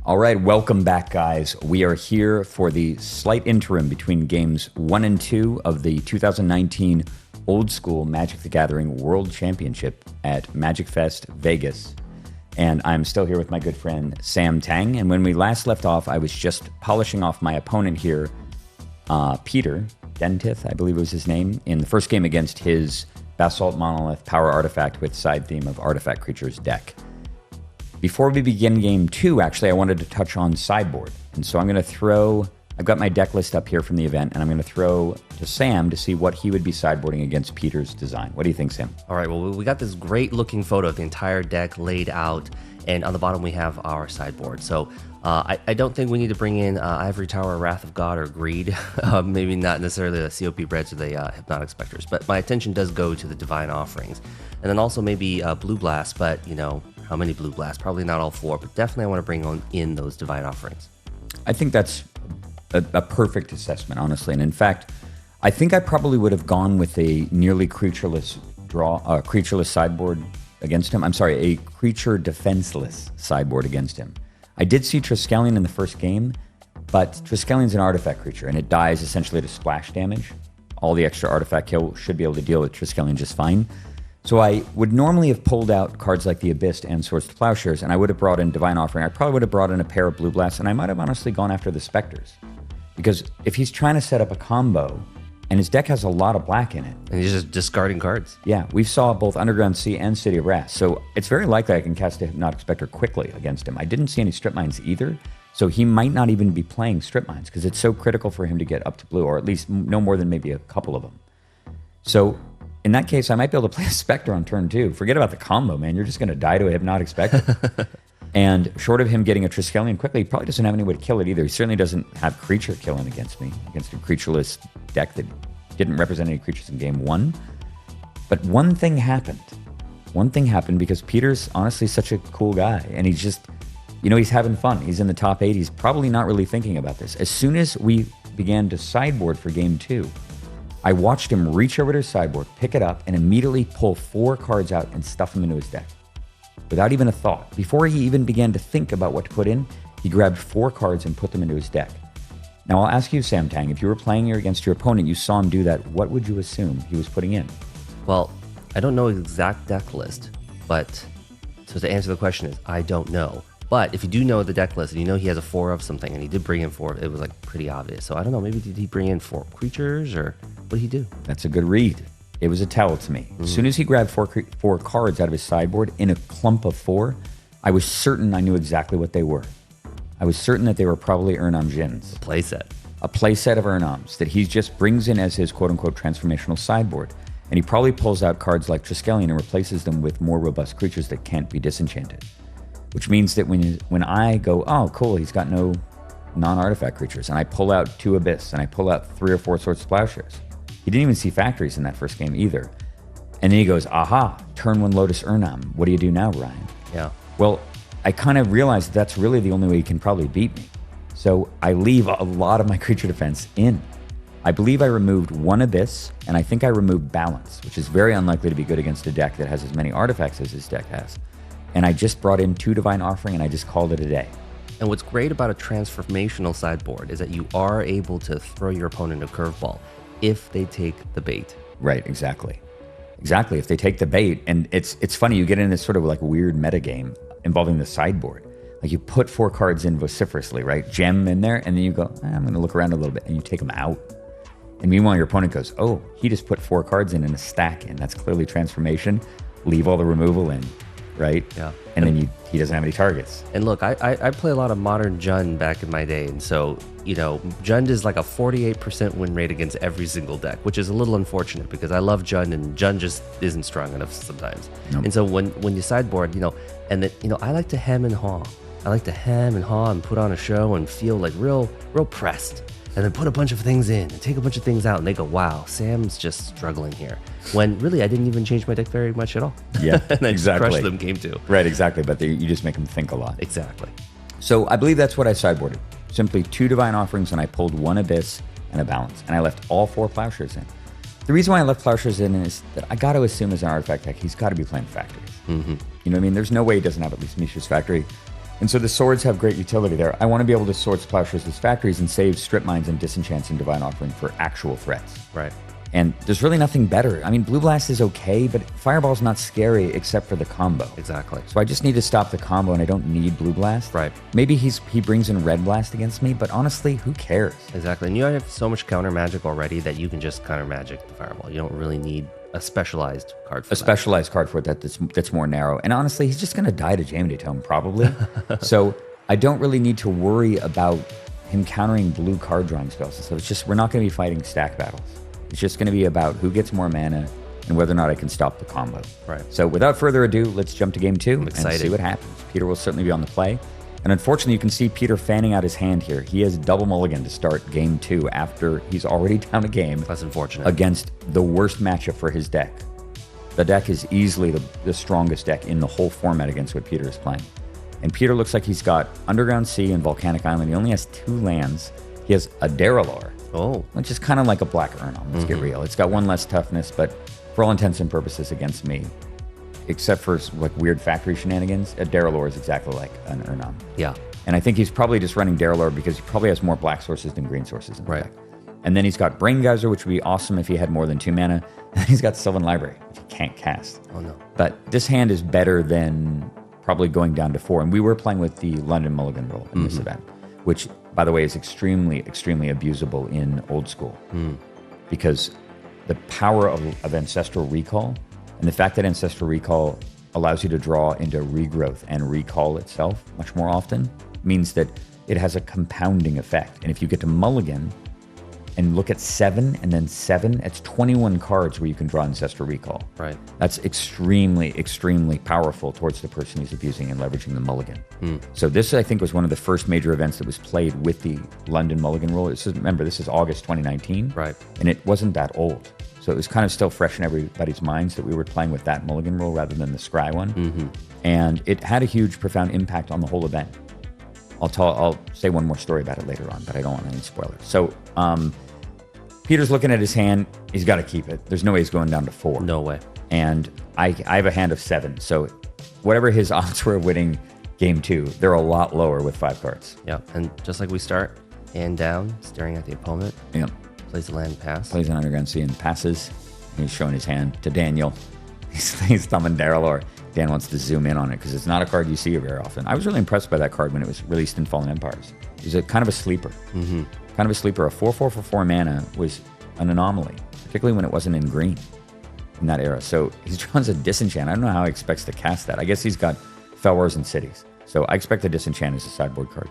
All right, welcome back, guys. We are here for the slight interim between games 1 and 2 of the 2019 Old School Magic the Gathering World Championship at Magic Fest Vegas. And I'm still here with my good friend Sam Tang. And when we last left off, I was just polishing off my opponent here, Peter Dentith, I believe was his name, in the first game against his Basalt Monolith Power Artifact with side theme of Artifact Creatures deck. Before we begin game 2, actually, I wanted to touch on sideboard. And so I'm going to throw, I've got my deck list up here from the event, and I'm going to throw to Sam to see what he would be sideboarding against Peter's design. What do you think, Sam? All right, well, we got this great looking photo of the entire deck laid out, and on the bottom we have our sideboard. So I don't think we need to bring in Ivory Tower, Wrath of God, or Greed. Maybe not necessarily the COP Breads or the Hypnotic Specters, but my attention does go to the Divine Offerings. And then also maybe Blue Blast, but you know, how many Blue Blasts? Probably not all 4, but definitely I want to bring in those Divine Offerings. I think that's a perfect assessment, honestly. And in fact, I think I probably would have gone with a nearly creatureless creatureless sideboard against him. I'm sorry, a creature defenseless sideboard against him. I did see Triskelion in the first game, but Triskellion's an artifact creature, and it dies essentially to splash damage. All the extra artifact kill should be able to deal with Triskelion just fine. So I would normally have pulled out cards like the Abyss and Swords to Plowshares, and I would have brought in Divine Offering. I probably would have brought in a pair of Blue Blasts, and I might have honestly gone after the Specters. Because if he's trying to set up a combo, and his deck has a lot of black in it. And he's just discarding cards. Yeah, we saw both Underground Sea and City of Wrath, so it's very likely I can cast a Hypnotic Spectre quickly against him. I didn't see any Strip Mines either, so he might not even be playing Strip Mines, because it's so critical for him to get up to blue, or at least no more than maybe a couple of them. So in that case, I might be able to play a Spectre on turn 2. Forget about the combo, man. You're just going to die to a Hypnotic Spectre. And short of him getting a Triskelion quickly, he probably doesn't have any way to kill it either. He certainly doesn't have creature killing against me, against a creatureless deck that didn't represent any creatures in game 1. But one thing happened. One thing happened because Peter's honestly such a cool guy. And he's just, you know, he's having fun. He's in the top 8. He's probably not really thinking about this. As soon as we began to sideboard for game 2, I watched him reach over to his sideboard, pick it up, and immediately pull 4 cards out and stuff them into his deck. Without even a thought. Before he even began to think about what to put in, he grabbed 4 cards and put them into his deck. Now I'll ask you, Sam Tang, if you were playing against your opponent, you saw him do that, what would you assume he was putting in? Well, I don't know the exact deck list, but so to answer the question is, I don't know. But if you do know the deck list and you know he has a 4 of something, and he did bring in 4, it was like pretty obvious. So I don't know, maybe did he bring in 4 creatures, or what did he do? That's a good read. It was a tell to me. As soon as he grabbed 4 cards out of his sideboard in a clump of 4, I was certain I knew exactly what they were. I was certain that they were probably Urnam Djinns. A playset. A playset of Urnams that he just brings in as his quote-unquote transformational sideboard. And he probably pulls out cards like Triskelion and replaces them with more robust creatures that can't be disenchanted. Which means that when I go, oh, cool, he's got no non-artifact creatures, and I pull out 2 Abyss, and I pull out 3 or 4 Swords to Plowshares. He didn't even see factories in that first game either. And then he goes, aha, turn 1 Lotus Urnam. What do you do now, Ryan? Yeah. Well, I kind of realized that's really the only way he can probably beat me. So I leave a lot of my creature defense in. I believe I removed 1 Abyss, and I think I removed Balance, which is very unlikely to be good against a deck that has as many artifacts as his deck has. And I just brought in 2 Divine Offering, and I just called it a day. And what's great about a transformational sideboard is that you are able to throw your opponent a curveball if they take the bait. Right, exactly. Exactly, if they take the bait. And it's funny, you get in this sort of like weird metagame involving the sideboard. Like you put 4 cards in vociferously, right? Gem in there, and then you go, I'm going to look around a little bit, and you take them out. And meanwhile, your opponent goes, oh, he just put 4 cards in a stack, and that's clearly transformation. Leave all the removal in, right? Yeah. And then he doesn't have any targets. And look, I play a lot of Modern Jund back in my day, and so, you know, Jund is like a 48% win rate against every single deck, which is a little unfortunate because I love Jund, and Jund just isn't strong enough sometimes. Nope. And so when you sideboard, you know, and that, you know, I like to hem and haw. I like to hem and haw and put on a show and feel like real pressed. And then put a bunch of things in and take a bunch of things out, and they go, wow, Sam's just struggling here. When really I didn't even change my deck very much at all. Yeah, and I exactly. just crushed them game 2. Right, exactly. But you just make them think a lot. Exactly. So I believe that's what I sideboarded. Simply 2 Divine Offerings, and I pulled 1 Abyss and a Balance. And I left all 4 Plowshares in. The reason why I left Plowshares in is that I got to assume as an artifact deck, he's got to be playing Factories. Mm-hmm. You know what I mean? There's no way he doesn't have at least Mishra's Factory. And so the swords have great utility there. I want to be able to Swords, Plowshares as factories and save Strip Mines and Disenchants and Divine Offering for actual threats. Right. And there's really nothing better. I mean, Blue Blast is okay, but Fireball's not scary except for the combo. Exactly. So I just need to stop the combo, and I don't need Blue Blast. Right. Maybe he brings in Red Blast against me, but honestly, who cares? Exactly. And you have so much counter magic already that you can just counter magic the Fireball. You don't really need a specialized card for a specialized card for it that's more narrow. And honestly, he's just going to die to Jam Day Tome, probably. So I don't really need to worry about him countering blue card drawing spells. So it's just, we're not going to be fighting stack battles. It's just going to be about who gets more mana and whether or not I can stop the combo. Right. So without further ado, let's jump to game 2 and see what happens. Peter will certainly be on the play. And unfortunately, you can see Peter fanning out his hand here. He has double mulligan to start game 2 after he's already down a game. That's unfortunate. Against the worst matchup for his deck. The deck is easily the strongest deck in the whole format against what Peter is playing. And Peter looks like he's got Underground Sea and Volcanic Island. He only has 2 lands. He has a Daralor. Oh. Which is kind of like a black Urnom, let's get real. It's got 1 less toughness, but for all intents and purposes against me, except for like weird factory shenanigans, a Daralor is exactly like an Urnom. Yeah. And I think he's probably just running Daralor because he probably has more black sources than green sources in the deck. And then he's got Brain Geyser, which would be awesome if he had more than 2 mana. And he's got Sylvan Library, which he can't cast. Oh, no. But this hand is better than probably going down to 4. And we were playing with the London Mulligan rule in this event, which, by the way, is extremely, extremely abusable in old school. Because the power of Ancestral Recall and the fact that Ancestral Recall allows you to draw into Regrowth and recall itself much more often means that it has a compounding effect. And if you get to mulligan and look at 7 and then 7, it's 21 cards where you can draw Ancestral Recall. Right. That's extremely, extremely powerful towards the person who's abusing and leveraging the mulligan. So this, I think, was one of the first major events that was played with the London Mulligan rule. Remember, this is August 2019. Right. And it wasn't that old. So it was kind of still fresh in everybody's minds that we were playing with that Mulligan rule rather than the Scry one. And it had a huge, profound impact on the whole event. I'll say one more story about it later on, but I don't want any spoilers. So Peter's looking at his hand. He's got to keep it. There's no way he's going down to 4. No way. And I have a hand of 7. So whatever his odds were of winning game 2, they're a lot lower with 5 cards. Yeah. And just like we start, hand down, staring at the opponent. Yep. Plays the land pass. Plays an Underground Sea and passes. He's showing his hand to Daniel. He's thumbing Daralor. Dan wants to zoom in on it because it's not a card you see very often. I was really impressed by that card when it was released in Fallen Empires. It was a kind of a sleeper. Kind of a sleeper. A 4/4 for 4 mana was an anomaly, particularly when it wasn't in green in that era. So he draws a Disenchant. I don't know how he expects to cast that. I guess he's got Fel Wars and Cities. So I expect the Disenchant as a sideboard card.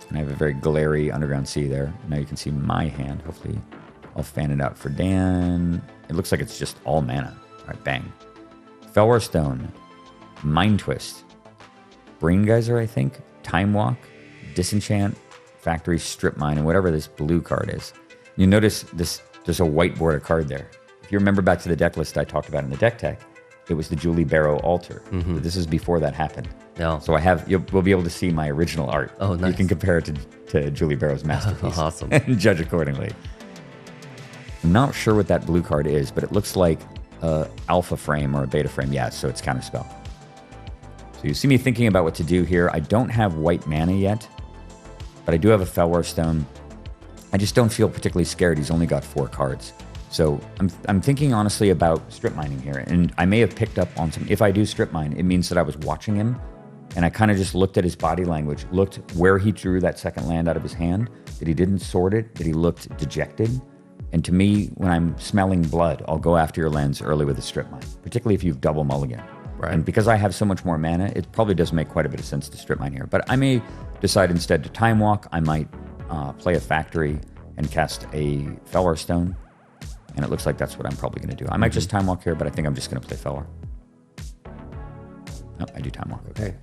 And I have a very glary Underground Sea there. Now you can see my hand. Hopefully I'll fan it out for Dan. It looks like it's just all mana. All right, bang. Felwar Stone, Mind Twist, Brain Geyser, I think, Time Walk, Disenchant, Factory, Strip Mine, and whatever this blue card is. You notice there's a white border card there. If you remember back to the deck list I talked about in the deck tech, it was the Julie Barrow Altar. This is before that happened. No. So we'll be able to see my original art. Oh, nice. You can compare it to Julie Barrow's masterpiece. Awesome. And judge accordingly. I'm not sure what that blue card is, but it looks like a alpha frame or a beta frame. Yeah, so it's counterspell. So you see me thinking about what to do here. I don't have white mana yet, but I do have a Felwar Stone. I just don't feel particularly scared. He's only got 4 cards. So I'm thinking honestly about strip mining here. And I may have picked up on some, if I do strip mine, it means that I was watching him and I kind of just looked at his body language, looked where he drew that second land out of his hand, that he didn't sort it, that he looked dejected. And to me, when I'm smelling blood, I'll go after your lands early with a strip mine, particularly if you've double mulligan. Right. And because I have so much more mana, it probably does make quite a bit of sense to strip mine here. But I may decide instead to time walk. I might play a factory and cast a Felwar Stone. And it looks like that's what I'm probably going to do. I might just time walk here, but I think I'm just going to play Felwar. Oh, I do time walk. Okay.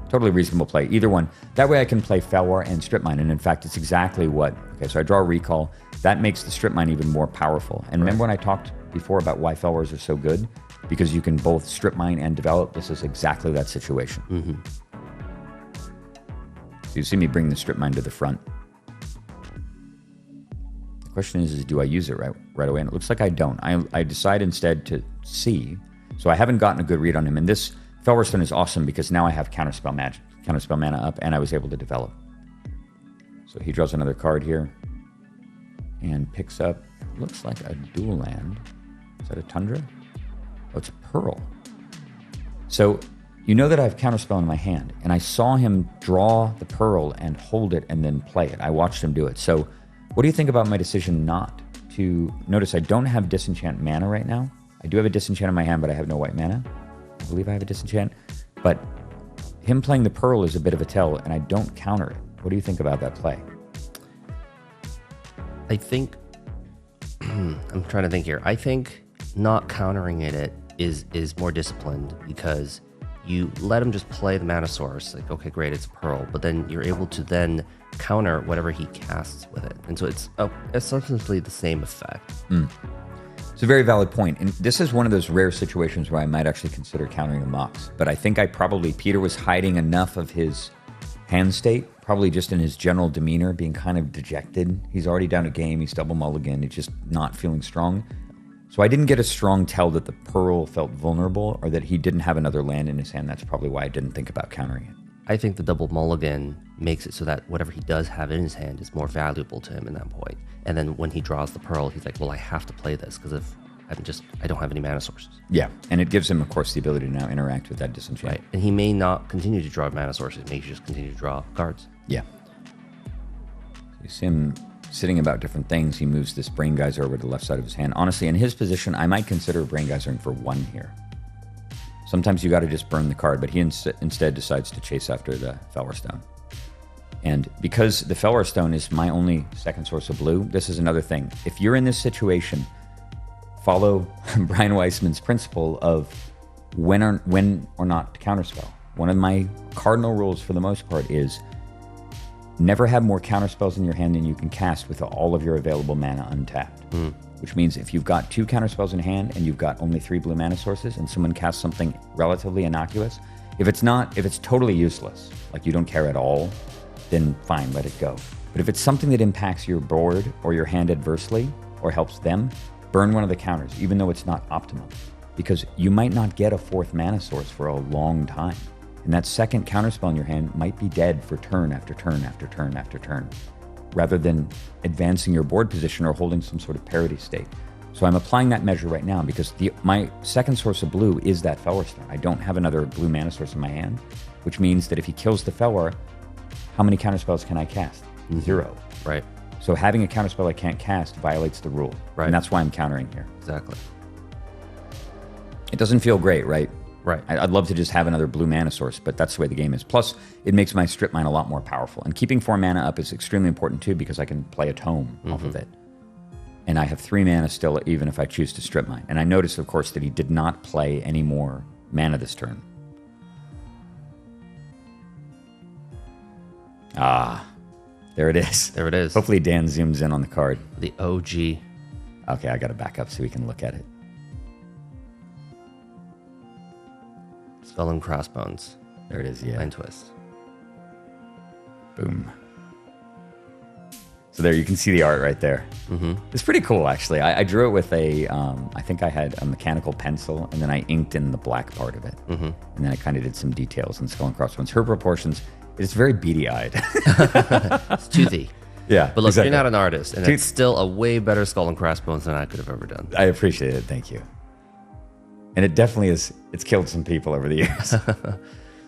Totally reasonable play. Either one. That way I can play Felwar and strip mine. And in fact, it's exactly what... Okay, so I draw a recall. That makes the strip mine even more powerful. And remember when I talked before about why Felwars are so good? Because you can both strip mine and develop. This is exactly that situation. So you see me bring the strip mine to the front. The question is do I use it right away? And it looks like I don't. I decide instead to see. So I haven't gotten a good read on him. And this Felwar Stone is awesome because now I have counterspell magic. counterspell mana up, and I was able to develop. So he draws another card here and picks up, looks like a dual land. Is that a Tundra? Oh, it's a Pearl. So you know that I have counterspell in my hand, and I saw him draw the Pearl and hold it and then play it. I watched him do it. So what do you think about my decision not to... Notice I don't have disenchant mana right now. I do have a disenchant in my hand, but I have no white mana. I believe I have a disenchant. But him playing the Pearl is a bit of a tell, and I don't counter it. What do you think about that play? I think... I'm trying to think here. I think not countering it is more disciplined because you let him just play the mana source. Like, okay, great, it's a Pearl. But then you're able to then counter whatever he casts with it. And so it's essentially the same effect. It's a very valid point. And this is one of those rare situations where I might actually consider countering the Mox. But I think Peter was hiding enough of his hand state, probably just in his general demeanor, being kind of dejected. He's already down a game. He's double mulligan. He's just not feeling strong. So I didn't get a strong tell that the Pearl felt vulnerable or that he didn't have another land in his hand. That's probably why I didn't think about countering it. I think the double mulligan makes it so that whatever he does have in his hand is more valuable to him in that point. And then when he draws the Pearl, he's like, well, I have to play this because if I don't have any mana sources. Yeah, and it gives him, of course, the ability to now interact with that disenchant. Right, and he may not continue to draw mana sources. He may just continue to draw cards. Yeah. You see him sitting about different things. He moves this Brain Geyser over to the left side of his hand. Honestly, in his position, I might consider Brain Geysering for 1 here. Sometimes you got to just burn the card, but he instead decides to chase after the Fellwar Stone. And because the Fellwar Stone is my only second source of blue, this is another thing. If you're in this situation, follow Brian Weissman's principle of when or not to counterspell. One of my cardinal rules for the most part is never have more counterspells in your hand than you can cast with all of your available mana untapped. Which means if you've got 2 counterspells in hand and you've got only 3 blue mana sources and someone casts something relatively innocuous, if it's totally useless, like you don't care at all, then fine, let it go. But if it's something that impacts your board or your hand adversely or helps them, burn one of the counters, even though it's not optimum, because you might not get a 4th mana source for a long time. And that second counterspell in your hand might be dead for turn after turn after turn after turn, rather than advancing your board position or holding some sort of parity state. So I'm applying that measure right now because my second source of blue is that Fellwar Stone. I don't have another blue mana source in my hand, which means that if he kills the Fellwar, how many counterspells can I cast? 0. Right. So having a counterspell I can't cast violates the rule. Right. And that's why I'm countering here. Exactly. It doesn't feel great, right? Right. I'd love to just have another blue mana source, but that's the way the game is. Plus, it makes my strip mine a lot more powerful. And keeping 4 mana up is extremely important too because I can play a tome off of it. And I have 3 mana still, even if I choose to strip mine. And I noticed, of course, that he did not play any more mana this turn. Ah, there it is. There it is. Hopefully Dan zooms in on the card. The OG. Okay, I got to back up so we can look at it. Skull and Crossbones. There it is, yeah. Mind Twist. Boom. So there, you can see the art right there. It's pretty cool, actually. I drew it with I think I had a mechanical pencil, and then I inked in the black part of it. And then I kind of did some details on Skull and Crossbones. Her proportions, it's very beady-eyed. It's toothy. Yeah, but look, exactly. You're not an artist, and it's still a way better Skull and Crossbones than I could have ever done. I appreciate it. Thank you. And it definitely is. It's killed some people over the years.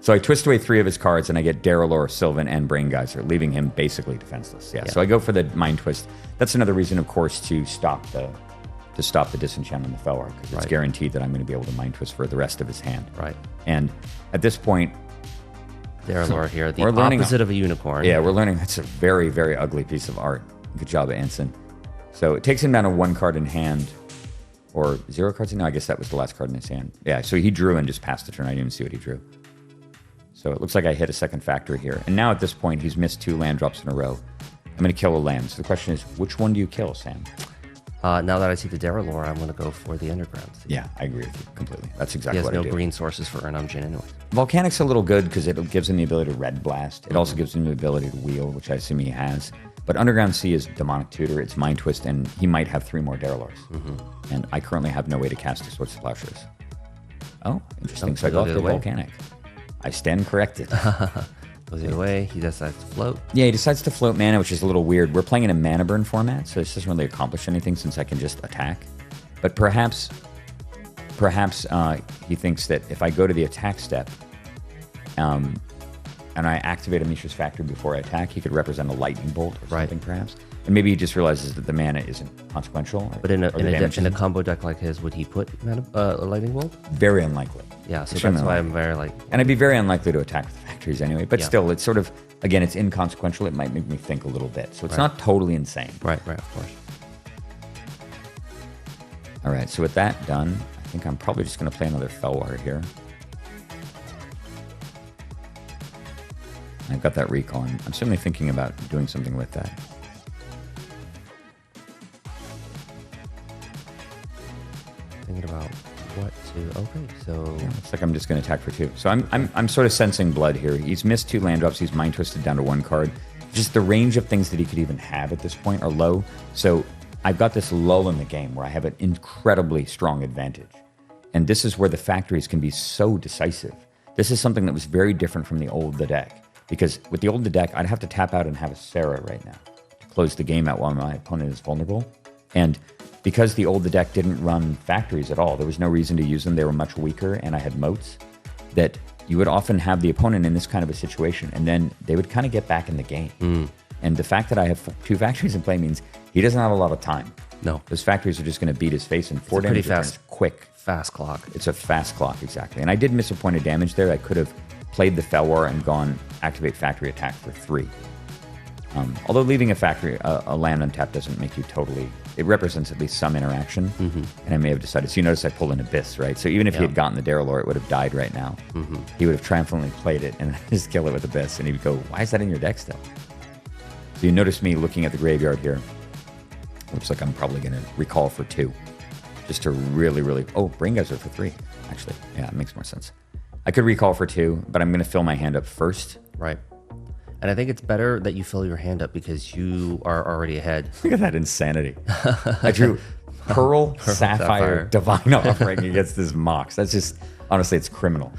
So I twist away 3 of his cards, and I get Darrellor, Sylvan, and Brain Geyser, leaving him basically defenseless. Yeah. So I go for the Mind Twist. That's another reason, of course, to stop the disenchant on the Fellwar, because it's guaranteed that I'm going to be able to Mind Twist for the rest of his hand. Right. And at this point, Darrellor here, the opposite of a unicorn. Yeah, we're learning that's a very, very ugly piece of art. Good job, Anson. So it takes him down to 1 card in hand, or 0 cards in. No, I guess that was the last card in his hand. Yeah, so he drew and just passed the turn. I didn't even see what he drew. So it looks like I hit a second factory here. And now at this point, he's missed 2 land drops in a row. I'm going to kill a land. So the question is, which one do you kill, Sam? Now that I see the Darrellor, I'm going to go for the Underground. Yeah, I agree with you completely. That's exactly what I do. He has no green sources for Urnumjin anyway. Volcanic's a little good because it gives him the ability to Red Blast. It also gives him the ability to Wheel, which I assume he has. But Underground Sea is Demonic Tutor. It's Mind Twist, and he might have 3 more Darrellors. And I currently have no way to cast his Swords to Plowshares. Oh, interesting. So I go off the Volcanic. I stand corrected. Goes the other way. He decides to float. Yeah, he decides to float mana, which is a little weird. We're playing in a mana burn format, so this doesn't really accomplish anything since I can just attack. But perhaps he thinks that if I go to the attack step, and I activate a Mishra's Factory before I attack, he could represent a lightning bolt or something, perhaps. And maybe he just realizes that the mana isn't consequential. But in a combo deck like his, would he put a lightning bolt? Very unlikely. Yeah, so that's why I'm very like... And I'd be very unlikely to attack with factories anyway. But still, it's sort of, again, it's inconsequential. It might make me think a little bit. So it's not totally insane. Right, of course. All right, so with that done, I think I'm probably just going to play another Felwar here. I've got that recall. I'm certainly thinking about doing something with that. Thinking about what to... Okay, so... Yeah, looks like I'm just going to attack for 2. So I'm sort of sensing blood here. He's missed 2 land drops. He's mind twisted down to 1 card. Just the range of things that he could even have at this point are low. So I've got this lull in the game where I have an incredibly strong advantage. And this is where the factories can be so decisive. This is something that was very different from the old the deck. Because with the old the deck, I'd have to tap out and have a Sarah right now to close the game out while my opponent is vulnerable. And because the old the deck didn't run factories at all, there was no reason to use them. They were much weaker, and I had moats, that you would often have the opponent in this kind of a situation, and then they would kind of get back in the game. And the fact that I have 2 factories in play means he doesn't have a lot of time. No. Those factories are just going to beat his face in 4 damage. Pretty fast. Quick. Fast clock. It's a fast clock, exactly. And I did miss a point of damage there. I could have played the Felwar and gone activate factory attack for 3. Although leaving a factory, a land untapped doesn't make you totally... It represents at least some interaction, and I may have decided... So you notice I pulled an Abyss, right? So even if he had gotten the Darrellor, it would have died right now. He would have triumphantly played it and just kill it with Abyss, and he would go, why is that in your deck still? So you notice me looking at the graveyard here. Looks like I'm probably going to recall for 2. Just to really, really... Oh, Braingeyser for 3, actually. Yeah, it makes more sense. I could recall for 2, but I'm going to fill my hand up first. Right. And I think it's better that you fill your hand up because you are already ahead. Look at that insanity. I drew Pearl, Sapphire, Divine Offering against this Mox. That's just, honestly, it's criminal.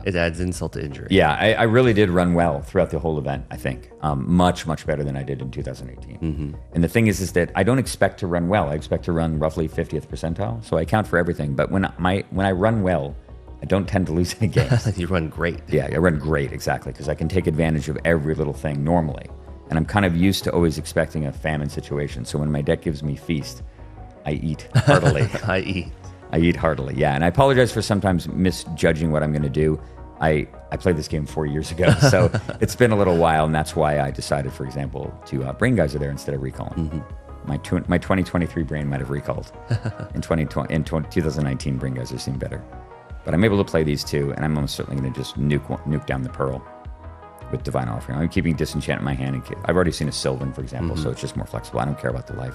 It adds insult to injury. Yeah, I really did run well throughout the whole event, I think. Much, much better than I did in 2018. And the thing is that I don't expect to run well. I expect to run roughly 50th percentile. So I account for everything. But when I run well, I don't tend to lose any games. You run great. Yeah, I run great, exactly, because I can take advantage of every little thing normally. And I'm kind of used to always expecting a famine situation. So when my deck gives me feast, I eat heartily. I eat heartily, yeah. And I apologize for sometimes misjudging what I'm going to do. I played this game 4 years ago, so it's been a little while, and that's why I decided, for example, to Braingeyser there instead of recalling. My 2023 brain might have recalled. In 2019, Braingeyser seemed better. But I'm able to play these 2, and I'm almost certainly going to just nuke down the Pearl with Divine Offering. I'm keeping Disenchant in my hand. I've already seen a Sylvan, for example, so it's just more flexible. I don't care about the life.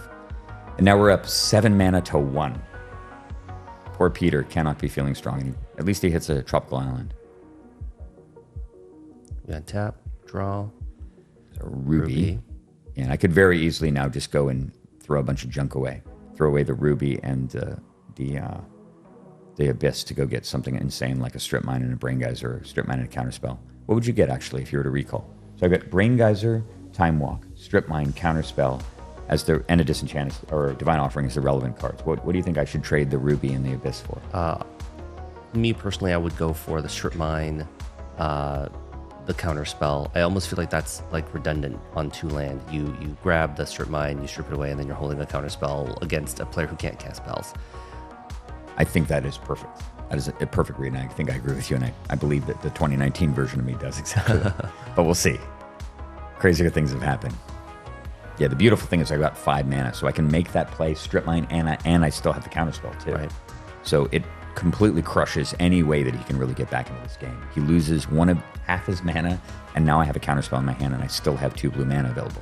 And now we're up 7 mana to 1. Poor Peter cannot be feeling strong. At least he hits a tropical island. We got tap, draw. A Ruby. And I could very easily now just go and throw a bunch of junk away. Throw away the Ruby and the Abyss to go get something insane like a Strip Mine and a Braingeyser, or Strip Mine and a Counterspell. What would you get, actually, if you were to recall? So I've got Braingeyser, Time Walk, Strip Mine, Counterspell, and a Disenchant or Divine Offering as the relevant cards. What do you think I should trade the Ruby and the Abyss for? Me, personally, I would go for the Strip Mine, the Counterspell. I almost feel like that's like redundant on 2 land. You grab the Strip Mine, you strip it away, and then you're holding a Counterspell against a player who can't cast spells. I think that is perfect. That is a perfect read, and I think I agree with you, and I believe that the 2019 version of me does exactly that. But we'll see. Crazier things have happened. Yeah, the beautiful thing is I got 5 mana, so I can make that play, Strip Mine, and I still have the Counterspell, too. Right. So it completely crushes any way that he can really get back into this game. He loses half his mana, and now I have a Counterspell in my hand, and I still have 2 blue mana available.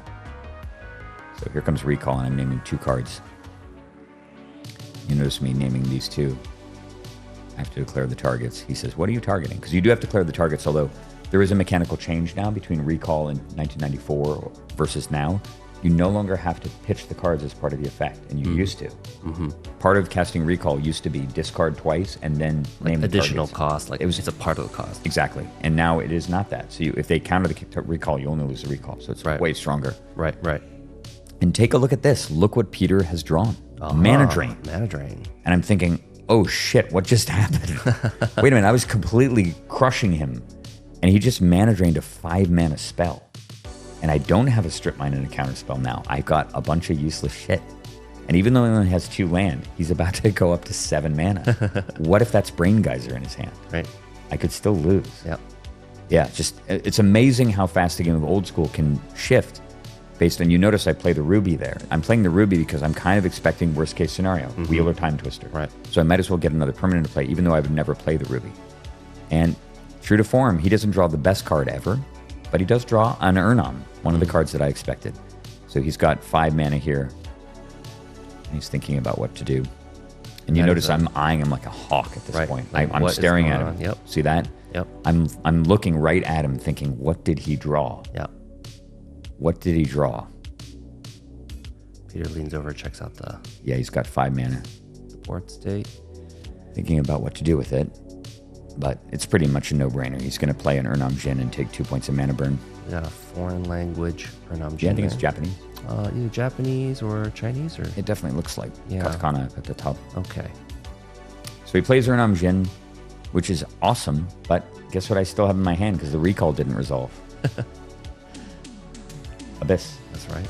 So here comes Recall, and I'm naming 2 cards. You notice me naming these 2. I have to declare the targets. He says, what are you targeting? Because you do have to declare the targets, although there is a mechanical change now between Recall in 1994 versus now. you no longer have to pitch the cards as part of the effect, and you used to. Part of casting Recall used to be discard twice and then name the Additional targets. cost, like it's a part of the cost. Exactly. And now it is not that. So if they counter the Recall, you only lose the Recall. So it's way stronger. Right. And take a look at this. Look what Peter has drawn. Mana Drain. Mana Drain. And I'm thinking, oh shit, what just happened? Wait a minute, I was completely crushing him. And he just Mana Drained a 5-mana spell. And I don't have a Strip Mine and a counter spell now. I've got a bunch of useless shit. And even though he only has 2 land, he's about to go up to 7 mana. What if that's Brain Geyser in his hand? Right. I could still lose. Yep. Yeah, it's amazing how fast the game of Old School can shift based on, you notice I play the Ruby there. I'm playing the Ruby because I'm kind of expecting worst case scenario, Wheel or Time Twister. Right. So I might as well get another permanent to play, even though I would never play the Ruby. And true to form, he doesn't draw the best card ever, but he does draw an Urnam, one of the cards that I expected. So he's got 5 mana here. And he's thinking about what to do. And you notice I'm eyeing him like a hawk at this point. Like, I'm staring at him. on? Yep. See that? Yep. I'm looking right at him thinking, what did he draw? Yep. What did he draw? Peter leans over, checks out the Yeah, he's got 5 mana. board state. Thinking about what to do with it. But it's pretty much a no-brainer. He's going to play an Urnam Jin and take 2 points of mana burn. We got a foreign language Urnam Jin. Yeah, I think it's there. Japanese. Either Japanese or Chinese, or It definitely looks like Yeah. katakana at the top. okay. So he plays Urnam Jin, which is awesome, but guess what I still have in my hand because the Recall didn't resolve? Abyss. That's right.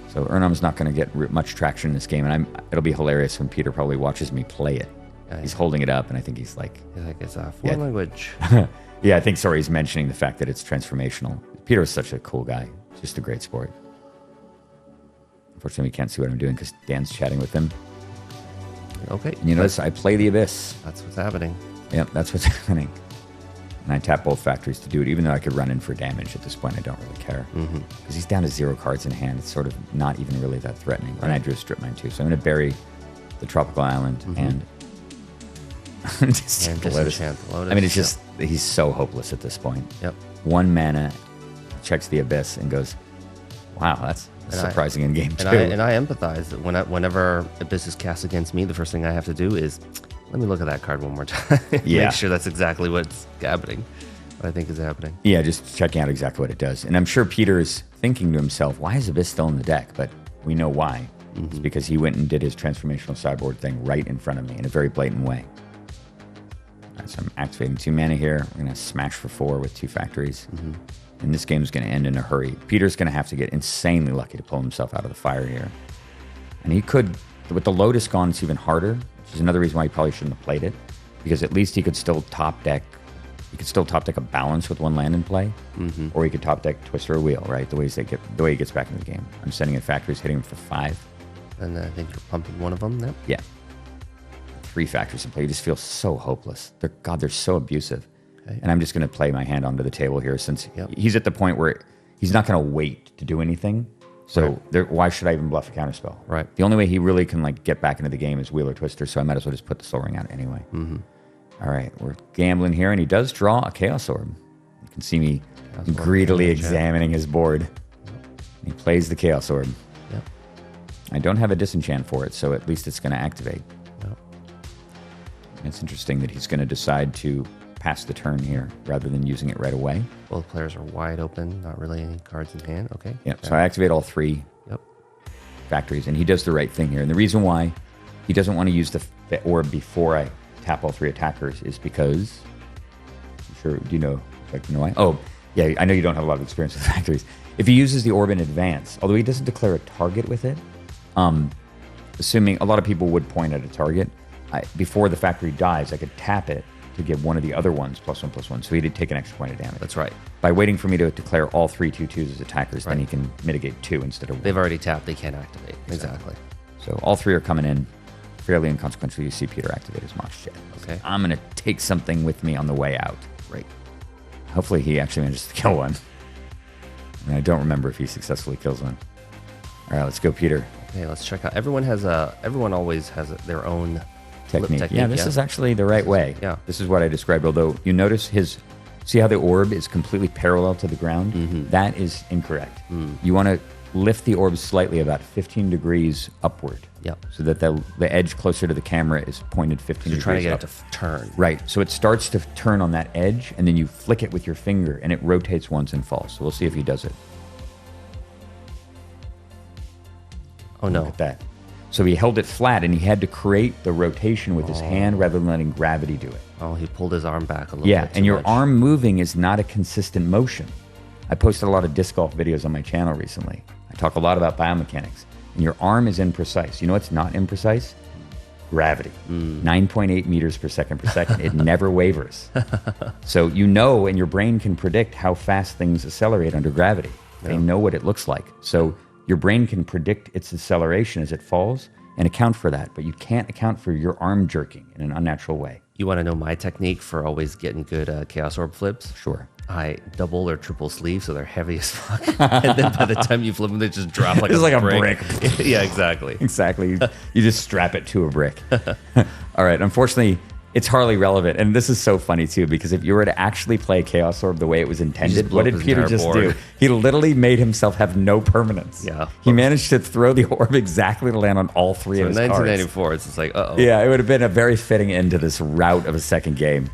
So Urnam's not going to get much traction in this game, and it'll be hilarious when Peter probably watches me play it. Yeah, He's holding it up, and I think he's like... He's like, it's a foreign language. Yeah, I think, sorry, he's mentioning the fact that it's transformational. Peter is such a cool guy. Just a great sport. Unfortunately, we can't see what I'm doing because Dan's chatting with him. Okay. And you notice I play the Abyss. That's what's happening. Yep, that's what's happening. And I tap both factories to do it, even though I could run in for damage at this point. I don't really care. Because he's down to 0 cards in hand. It's sort of not even really that threatening. And I drew a Strip Mine too. So I'm going to bury the Tropical Island and disenchant the Lotus. I mean, it's just, he's so hopeless at this point. Yep. 1 mana, checks the Abyss and goes, wow, that's surprising in game 2. And I empathize that whenever Abyss is cast against me, the first thing I have to do is let me look at that card one more time. Yeah. Make sure that's exactly what's happening. What I think is happening. Yeah, just checking out exactly what it does. And I'm sure Peter is thinking to himself, why is Abyss still in the deck? But we know why. It's because he went and did his transformational sideboard thing right in front of me in a very blatant way. All right, so I'm activating 2 mana here. We're going to smash for 4 with 2 factories. And this game's going to end in a hurry. Peter's going to have to get insanely lucky to pull himself out of the fire here. And he could, with the Lotus gone, it's even harder, which is another reason why he probably shouldn't have played it. Because at least he could still top deck. He could still top deck a balance with 1 land in play. Or he could top deck Twister or Wheel, right? The way he gets back into the game. I'm sending in factories, hitting him for 5. And I think you're pumping one of them. Yep. Yeah. 3 factories in play. You just feel so hopeless. They're so abusive. Okay. And I'm just going to play my hand onto the table here since he's at the point where he's not going to wait to do anything. So why should I even bluff a counterspell? Right. The only way he really can get back into the game is Wheel or Twister, so I might as well just put the Soul Ring out anyway. All right, we're gambling here, and he does draw a Chaos Orb. You can see me greedily examining his board. He plays the Chaos Orb. Yep. I don't have a disenchant for it, so at least it's going to activate. Yep. It's interesting that he's going to decide to pass the turn here rather than using it right away. Both players are wide open, not really any cards in hand. Okay. Yep. So I activate all 3 factories, and he does the right thing here. And the reason why he doesn't want to use the orb before I tap all 3 attackers is because, I'm sure, do you know why? Oh, yeah, I know you don't have a lot of experience with factories. If he uses the orb in advance, although he doesn't declare a target with it, assuming a lot of people would point at a target, before the factory dies, I could tap it to give one of the other ones +1/+1, so he did take an extra point of damage. That's right. By waiting for me to declare all 3 2/2s as attackers, then he can mitigate 2 instead of 1. They've already tapped, they can't activate. Exactly. So all 3 are coming in fairly inconsequential. You see Peter activate his Mox Jet. Okay. I'm going to take something with me on the way out. Great. Hopefully he actually manages to kill one. And I don't remember if he successfully kills one. All right, let's go, Peter. Okay, let's check out. Everyone always has their own Technique. Yeah, this is actually the right way. Yeah. This is what I described, although you notice see how the orb is completely parallel to the ground? That is incorrect. You want to lift the orb slightly about 15 degrees upward. Yep. So that the edge closer to the camera is pointed 15 degrees You're trying to get up. it to turn. Right. So it starts to turn on that edge, and then you flick it with your finger, and it rotates once and falls. So we'll see if he does it. Oh, no. Look at that. So he held it flat, and he had to create the rotation with his hand rather than letting gravity do it. Oh, he pulled his arm back a little Yeah, bit too and your much. arm moving is not a consistent motion. I posted a lot of disc golf videos on my channel recently. I talk a lot about biomechanics. And your arm is imprecise. You know what's not imprecise? Gravity. 9.8 meters per second. It never wavers. So you know, and your brain can predict how fast things accelerate under gravity. They know what it looks like. So your brain can predict its acceleration as it falls and account for that. But you can't account for your arm jerking in an unnatural way. You want to know my technique for always getting good Chaos Orb flips? Sure. I double or triple sleeve so they're heavy as fuck. And then by the time you flip them, they just drop like It's a like a brick. brick. Yeah, exactly. Exactly. You just strap it to a brick. All right. Unfortunately, it's hardly relevant. And this is so funny, too, because if you were to actually play Chaos Orb the way it was intended, blew what up did his Peter entire just board. do? He literally made himself have no permanence. Yeah. He managed to throw the orb exactly to land on all three So of in his cards. 1994, it's just like, uh-oh. Yeah, it would have been a very fitting end to this rout of a second game.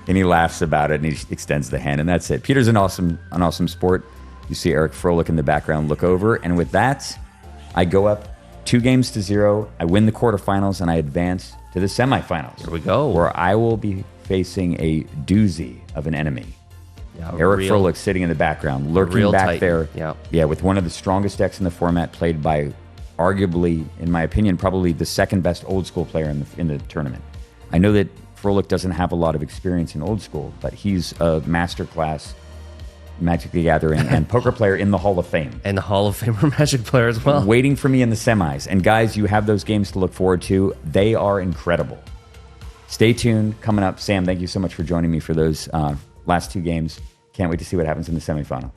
And he laughs about it, and he extends the hand, and that's it. Peter's an awesome sport. You see Eric Froelich in the background look over, and with that, I go up 2-0. I win the quarterfinals, and I advance to the semifinals. Here we go. Where I will be facing a doozy of an enemy. Yeah, Eric Froelich sitting in the background, lurking real back titan. there. Yeah. Yeah, with one of the strongest decks in the format, played by arguably, in my opinion, probably the second best old school player in the tournament. I know that Froelich doesn't have a lot of experience in old school, but he's a masterclass Magic the Gathering and poker player in the Hall of Fame. And the Hall of Famer Magic player as well. Waiting for me in the semis. And guys, you have those games to look forward to. They are incredible. Stay tuned. Coming up, Sam, thank you so much for joining me for those last two games. Can't wait to see what happens in the semifinal.